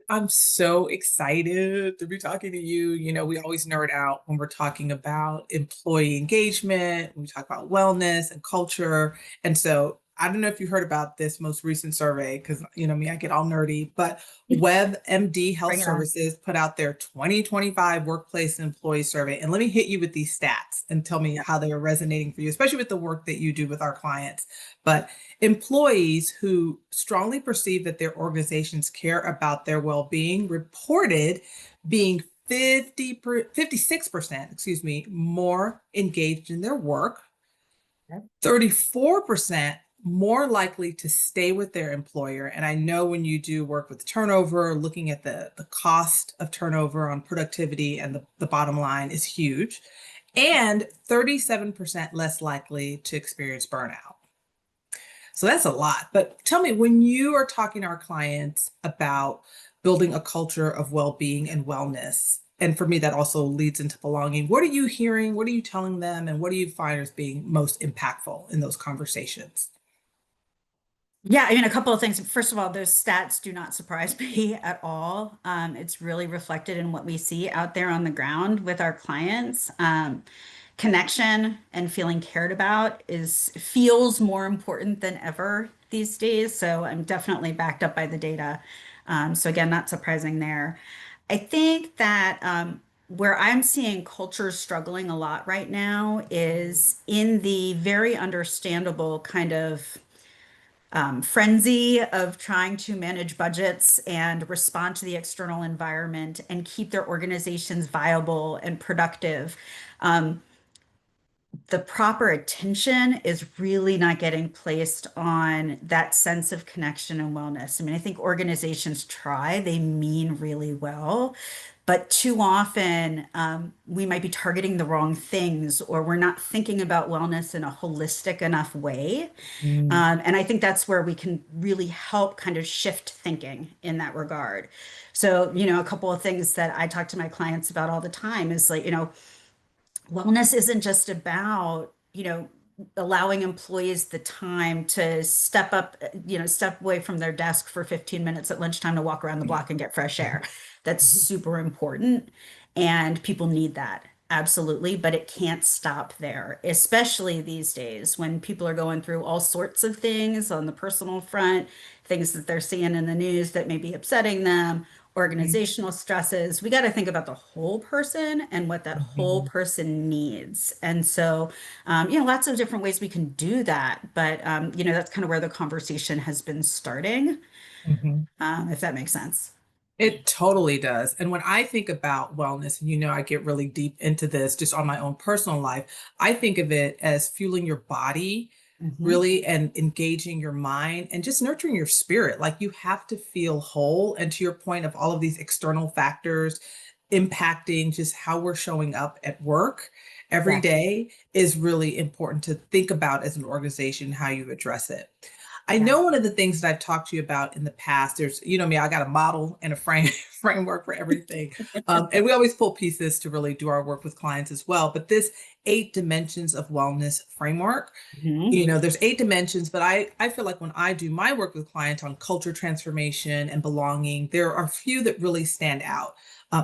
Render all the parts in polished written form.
I'm so excited to be talking to you. We always nerd out when we're talking about employee engagement, when we talk about wellness and culture. And so I don't know if you heard about this most recent survey, because me, I get all nerdy, but WebMD Health Bring it on. Services put out their 2025 Workplace and Employee Survey. And let me hit you with these stats and tell me Yeah. how they are resonating for you, especially with the work that you do with our clients. But employees who strongly perceive that their organizations care about their well-being reported being 56%, excuse me, more engaged in their work, Okay. 34% more likely to stay with their employer. And I know when you do work with turnover, looking at the cost of turnover on productivity and the bottom line is huge, and 37% less likely to experience burnout. So that's a lot. But tell me, when you are talking to our clients about building a culture of well-being and wellness, and for me, that also leads into belonging, what are you hearing? What are you telling them? And what do you find as being most impactful in those conversations? Yeah, I mean, a couple of things. First of all, those stats do not surprise me at all. It's really reflected in what we see out there on the ground with our clients. Connection and feeling cared about is feels more important than ever these days. So I'm definitely backed up by the data. So again, not surprising there. I think that where I'm seeing culture struggling a lot right now is in the very understandable kind of frenzy of trying to manage budgets and respond to the external environment and keep their organizations viable and productive. Um, the proper attention is really not getting placed on that sense of connection and wellness. I mean, I think organizations try, they mean really well, but too often we might be targeting the wrong things or we're not thinking about wellness in a holistic enough way. Mm. And I think that's where we can really help kind of shift thinking in that regard. So, a couple of things that I talk to my clients about all the time is like, wellness isn't just about, allowing employees the time to step up, step away from their desk for 15 minutes at lunchtime to walk around the block and get fresh air. That's super important. And people need that. Absolutely. But it can't stop there, especially these days when people are going through all sorts of things on the personal front, things that they're seeing in the news that may be upsetting them, organizational stresses. We got to think about the whole person and what that whole Mhm. person needs. And so, lots of different ways we can do that. But, that's kind of where the conversation has been starting, Mhm. if that makes sense. It totally does. And when I think about wellness, and I get really deep into this just on my own personal life, I think of it as fueling your body, Hmm. really, and engaging your mind and just nurturing your spirit. Like you have to feel whole. And to your point of all of these external factors impacting just how we're showing up at work every Yeah. day is really important to think about as an organization, how you address it. I Yeah. know one of the things that I've talked to you about in the past, there's, me, I got a model and a framework for everything. And we always pull pieces to really do our work with clients as well. But this 8 dimensions of wellness framework, Hmm. there's 8 dimensions, but I feel like when I do my work with clients on culture transformation and belonging, there are a few that really stand out.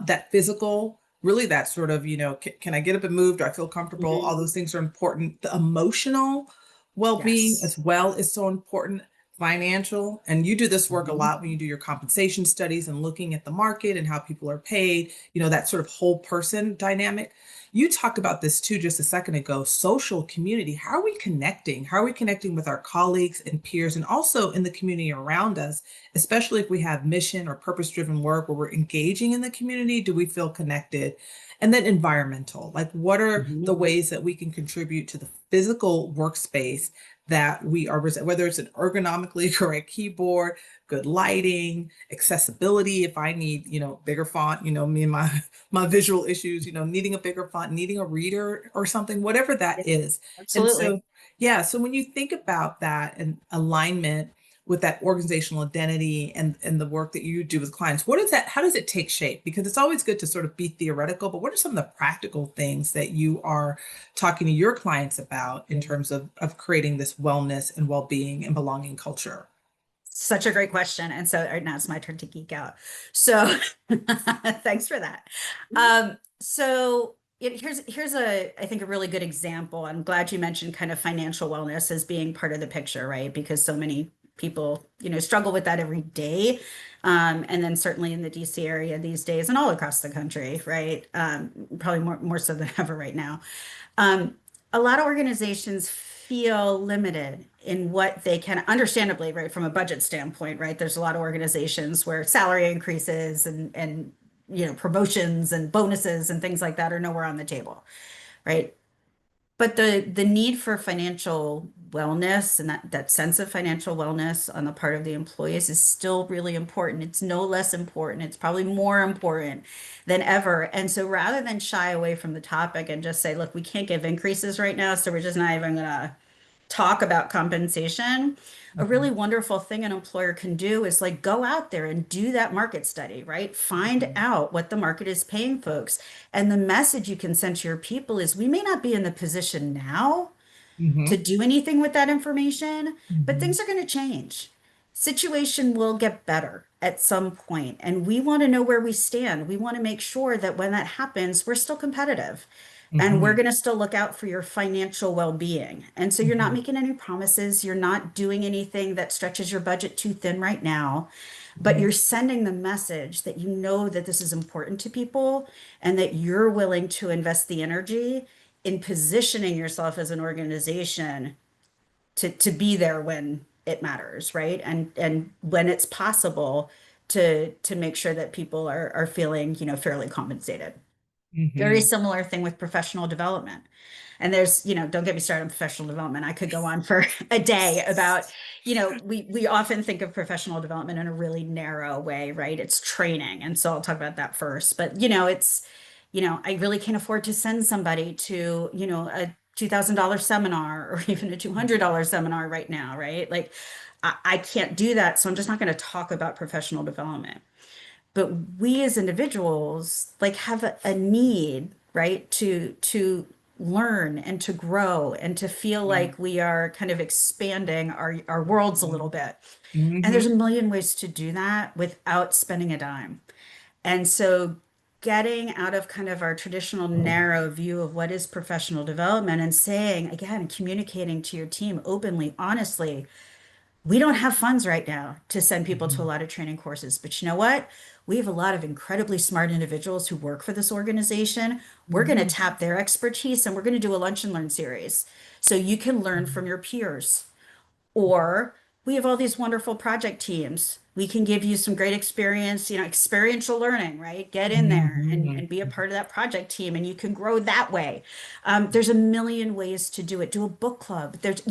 That physical, really that sort of, can I get up and move? Do I feel comfortable? Hmm. All those things are important. The emotional well-being Yes. as well is so important. Financial, and you do this work a Hmm. lot when you do your compensation studies and looking at the market and how people are paid, that sort of whole person dynamic. You talked about this too just a second ago, social community. How are we connecting? How are we connecting with our colleagues and peers and also in the community around us, especially if we have mission or purpose-driven work where we're engaging in the community? Do we feel connected? And then environmental, like what are the Hmm. ways that we can contribute to the physical workspace that we are, whether it's an ergonomically correct keyboard, good lighting, accessibility. If I need, bigger font, me and my visual issues, needing a bigger font, needing a reader or something, whatever that Yeah, is. And absolutely. so, yeah, so when you think about that and alignment with that organizational identity and the work that you do with clients, what is that? How does it take shape? Because it's always good to sort of be theoretical, but what are some of the practical things that you are talking to your clients about in terms of creating this wellness and well-being and belonging culture? such a great question. And so right now it's my turn to geek out. So thanks for that. Here's I think a really good example. I'm glad you mentioned kind of financial wellness as being part of the picture, right? Because so many people, struggle with that every day. And then certainly in the DC area these days and all across the country, right? Probably more so than ever right now. Um, a lot of organizations feel limited in what they can, understandably, right, from a budget standpoint, right? There's a lot of organizations where salary increases and promotions and bonuses and things like that are nowhere on the table, right? But the need for financial wellness and that sense of financial wellness on the part of the employees is still really important. It's no less important. It's probably more important than ever. And so rather than shy away from the topic and just say, look, we can't give increases right now, so we're just not even gonna talk about compensation, a really Mhm, wonderful thing an employer can do is like go out there and do that market study, right? Find mhm, out what the market is paying folks. And the message you can send to your people is we may not be in the position now to mhm, do anything with that information, but mhm, things are going to change. Situation will get better at some point, and we want to know where we stand. We want to make sure that when that happens, we're still competitive and we're mhm, going to still look out for your financial well-being. And so you're not mhm, making any promises, you're not doing anything that stretches your budget too thin right now, but you're mhm, sending the message that you know that this is important to people and that you're willing to invest the energy in positioning yourself as an organization to be there when it matters, right? And when it's possible to make sure that people are feeling, fairly compensated. Very mhm. similar thing with professional development. And there's, don't get me started on professional development. I could go on for a day about, we often think of professional development in a really narrow way, right? It's training. And so I'll talk about that first. But, I really can't afford to send somebody to, a $2,000 seminar or even a $200 seminar right now, right? Like I can't do that. So I'm just not going to talk about professional development. But we as individuals like have a need, right, to learn and to grow and to feel Yeah. like we are kind of expanding our worlds a little Mhm, bit. And there's a mhm, million ways to do that without spending a dime. And so getting out of kind of our traditional narrow view of what is professional development and saying, again, communicating to your team openly, honestly, we don't have funds right now to send people to a mhm, lot of training courses, but you know what? We have a lot of incredibly smart individuals who work for this organization. We're going to mhm, tap their expertise and we're going to do a lunch and learn series. So you can learn from mhm, your peers. Or we have all these wonderful project teams. We can give you some great experience, experiential learning, right? Get in there and mhm, be a mhm, part of that project team and you can grow that way. There's a million ways to do it. Do a book club. There's,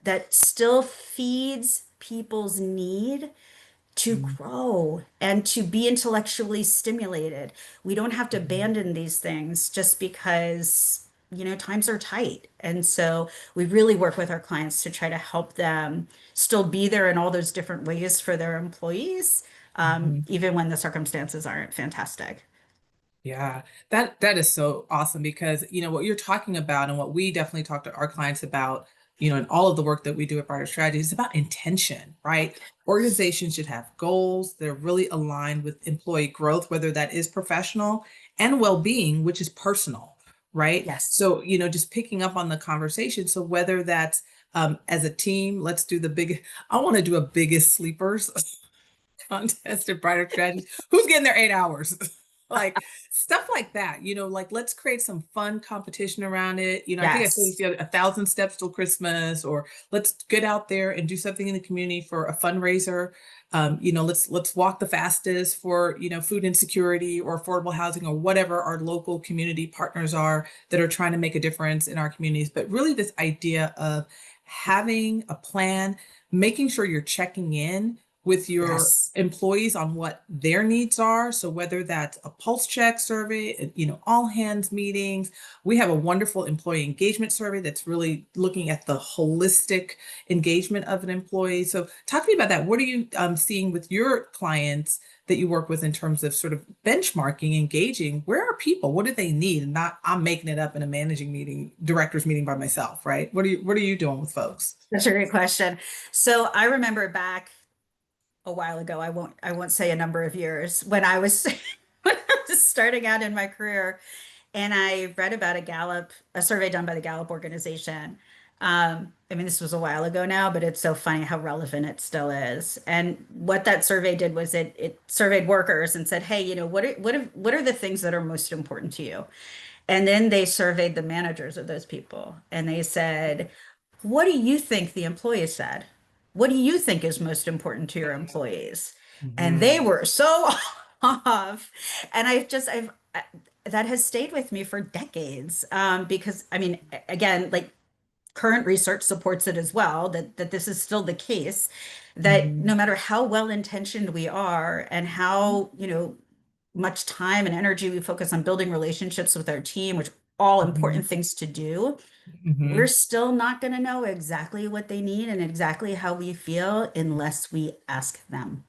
that still feeds people's need to mhm, grow and to be intellectually stimulated. We don't have to mhm, abandon these things just because, times are tight. And so we really work with our clients to try to help them still be there in all those different ways for their employees, mhm. even when the circumstances aren't fantastic. Yeah, that is so awesome because what you're talking about and what we definitely talk to our clients about, in all of the work that we do at Brighter Strategy is about intention, right? Organizations should have goals that are really aligned with employee growth, whether that is professional and well-being, which is personal, right? Yes. So, just picking up on the conversation. So whether that's as a team, let's do I want to do a biggest sleepers contest at Brighter Strategies. Who's getting their 8 hours? Like stuff like that, like let's create some fun competition around it. I think I said Yes. 1,000 steps till Christmas, or let's get out there and do something in the community for a fundraiser. Let's walk the fastest for food insecurity or affordable housing or whatever our local community partners are that are trying to make a difference in our communities. But really, this idea of having a plan, making sure you're checking in with your Yes. employees on what their needs are. So whether that's a pulse check survey, all hands meetings, we have a wonderful employee engagement survey that's really looking at the holistic engagement of an employee. So talk to me about that. What are you seeing with your clients that you work with in terms of sort of benchmarking, engaging? Where are people? What do they need? And not I'm making it up in a managing meeting, directors meeting by myself, right? What are you doing with folks? That's a great question. So I remember back a while ago, I won't say a number of years, when I was when I was starting out in my career, and I read about a survey done by the Gallup organization. I mean, this was a while ago now, but it's so funny how relevant it still is. And what that survey did was it surveyed workers and said, hey, what are the things that are most important to you? And then they surveyed the managers of those people, and they said, what do you think the employees said? What do you think is most important to your employees? And they Mhm. were so off. And that has stayed with me for decades. Because I mean, again, like current research supports it as well, that this is still the case, that no Mhm. matter how well intentioned we are and how, much time and energy we focus on building relationships with our team, which are all Mhm. important things to do, we're Mhm. still not going to know exactly what they need and exactly how we feel unless we ask them.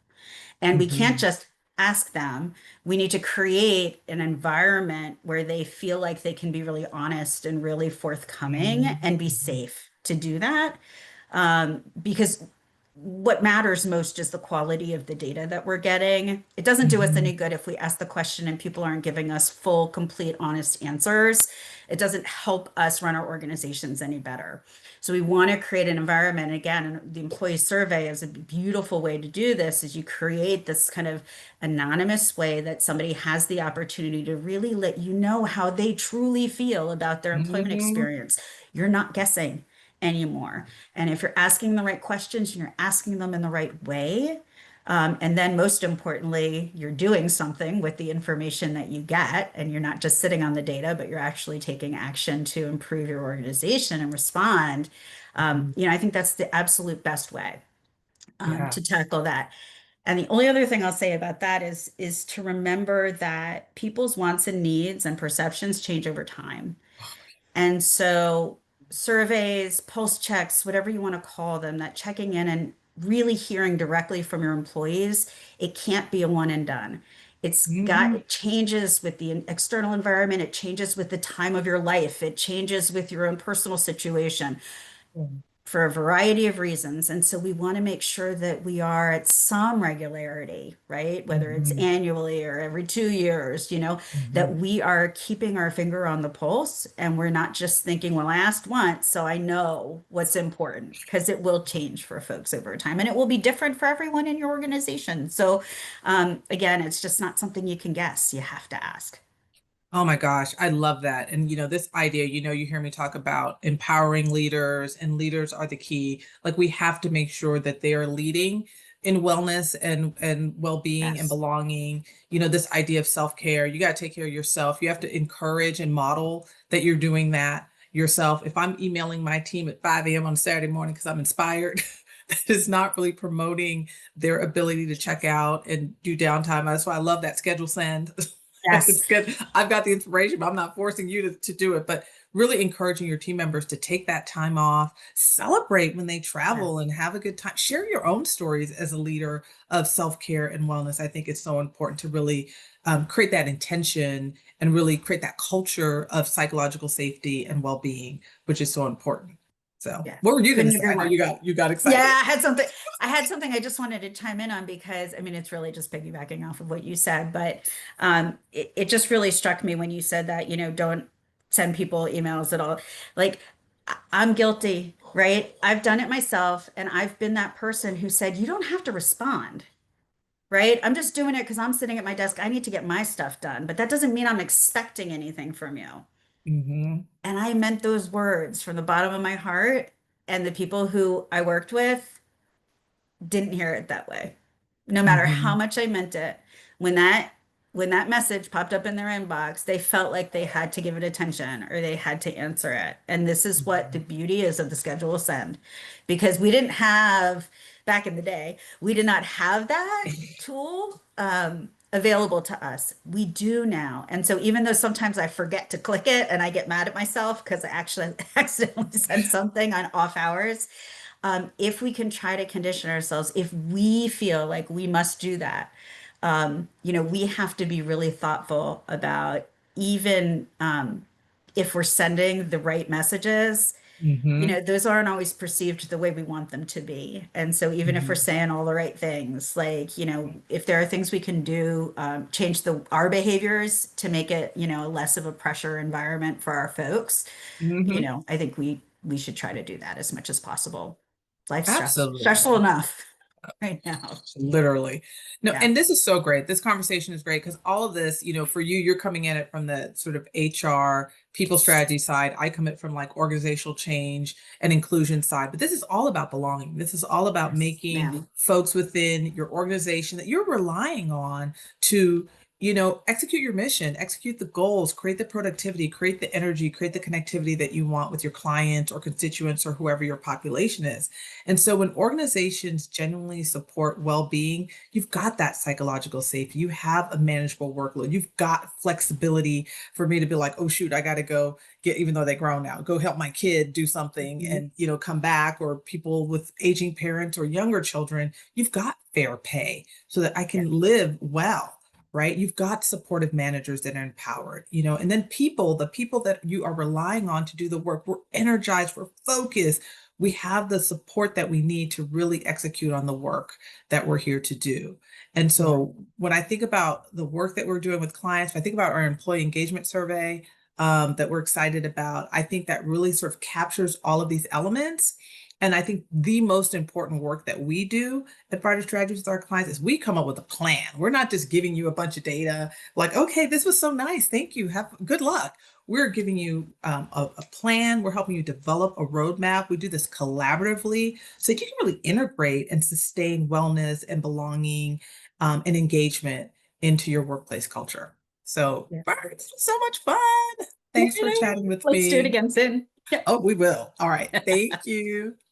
And we can't Mhm. just ask them. We need to create an environment where they feel like they can be really honest and really forthcoming Mhm. and be safe to do that. Because what matters most is the quality of the data that we're getting. It doesn't do us any Mhm. good if we ask the question and people aren't giving us full, complete, honest answers. It doesn't help us run our organizations any better. So we want to create an environment. And again, the employee survey is a beautiful way to do this, is you create this kind of anonymous way that somebody has the opportunity to really let you know how they truly feel about their employment Mhm. experience. You're not guessing anymore. And if you're asking the right questions and you're asking them in the right way, and then most importantly, you're doing something with the information that you get, and you're not just sitting on the data, but you're actually taking action to improve your organization and respond. Mhm. I think that's the absolute best way Yeah. to tackle that. And the only other thing I'll say about that is to remember that people's wants and needs and perceptions change over time. And so surveys, pulse checks, whatever you want to call them, that checking in and really hearing directly from your employees, it can't be a one and done. Mhm. It changes with the external environment, it changes with the time of your life, it changes with your own personal situation for a variety of reasons. And so we want to make sure that we are at some regularity, right? Whether it's Mhm. annually or every 2 years, that Mhm. we are keeping our finger on the pulse and we're not just thinking, well, I asked once, so I know what's important, because it will change for folks over time and it will be different for everyone in your organization. So, again, it's just not something you can guess. You have to ask. Oh my gosh, I love that. And this idea, you hear me talk about empowering leaders, and leaders are the key. Like we have to make sure that they are leading in wellness and well-being and Yes. belonging. This idea of self-care, you got to take care of yourself. You have to encourage and model that you're doing that yourself. If I'm emailing my team at 5 a.m. on Saturday morning because I'm inspired, that is not really promoting their ability to check out and do downtime. That's why I love that schedule send. Yes. It's good. I've got the information, but I'm not forcing you to do it. But really encouraging your team members to take that time off, celebrate when they Yeah. travel and have a good time. Share your own stories as a leader of self-care and wellness. I think it's so important to really create that intention and really create that culture of psychological safety and well-being, which is so important. So, Yeah. what were you going to Couldn't say? agree I know more. you got Yeah, excited. I had something I just wanted to chime in on, because I mean it's really just piggybacking off of what you said, but it just really struck me when you said that, don't send people emails at all. Like, I'm guilty, right? I've done it myself, and I've been that person who said, you don't have to respond, right? I'm just doing it because I'm sitting at my desk. I need to get my stuff done, but that doesn't mean I'm expecting anything from you. Hmm. And I meant those words from the bottom of my heart, and the people who I worked with didn't hear it that way. No matter how Hmm. much I meant it, when that message popped up in their inbox, they felt like they had to give it attention or they had to answer it. And this is what the beauty is of the schedule send, because we didn't have back in the day, we did not have that tool available to us. We do now. And so even though sometimes I forget to click it and I get mad at myself because I actually accidentally said something on off hours, if we can try to condition ourselves, if we feel like we must do that, we have to be really thoughtful about even if we're sending the right messages, Hmm. those aren't always perceived the way we want them to be. And so even if we're Hmm. saying all the right things, like, if there are things we can do, change our behaviors to make it, less of a pressure environment for our folks, Hmm. I think we should try to do that as much as possible. Life's stressful Absolutely. enough right now. Literally. No, Yeah. and this is so great. This conversation is great because all of this, for you, you're coming at it from the sort of HR, people strategy side. I come at it from like organizational change and inclusion side. But this is all about belonging. This is all about Yes, making ma'am. folks within your organization that you're relying on to execute your mission, execute the goals, create the productivity, create the energy, create the connectivity that you want with your client or constituents or whoever your population is. And so when organizations genuinely support well-being, you've got that psychological safety. You have a manageable workload. You've got flexibility for me to be like, oh shoot, I got to go get, even though they grown now, go help my kid do something Mhm. and come back, or people with aging parents or younger children, you've got fair pay so that I Yeah. can live well. Right. You've got supportive managers that are empowered, and then the people that you are relying on to do the work, we're energized, we're focused, we have the support that we need to really execute on the work that we're here to do. And Yeah. so when I think about the work that we're doing with clients, when I think about our employee engagement survey that we're excited about, I think that really sort of captures all of these elements. And I think the most important work that we do at Brighter Strategies with our clients is we come up with a plan. We're not just giving you a bunch of data like, okay, this was so nice. Thank you. Have good luck. We're giving you a plan. We're helping you develop a roadmap. We do this collaboratively so you can really integrate and sustain wellness and belonging and engagement into your workplace culture. So, Yeah. Bart, this was so much fun. Yay. Thanks for chatting with Let's do it me. again soon. Yeah. Oh, we will. All right. Thank you.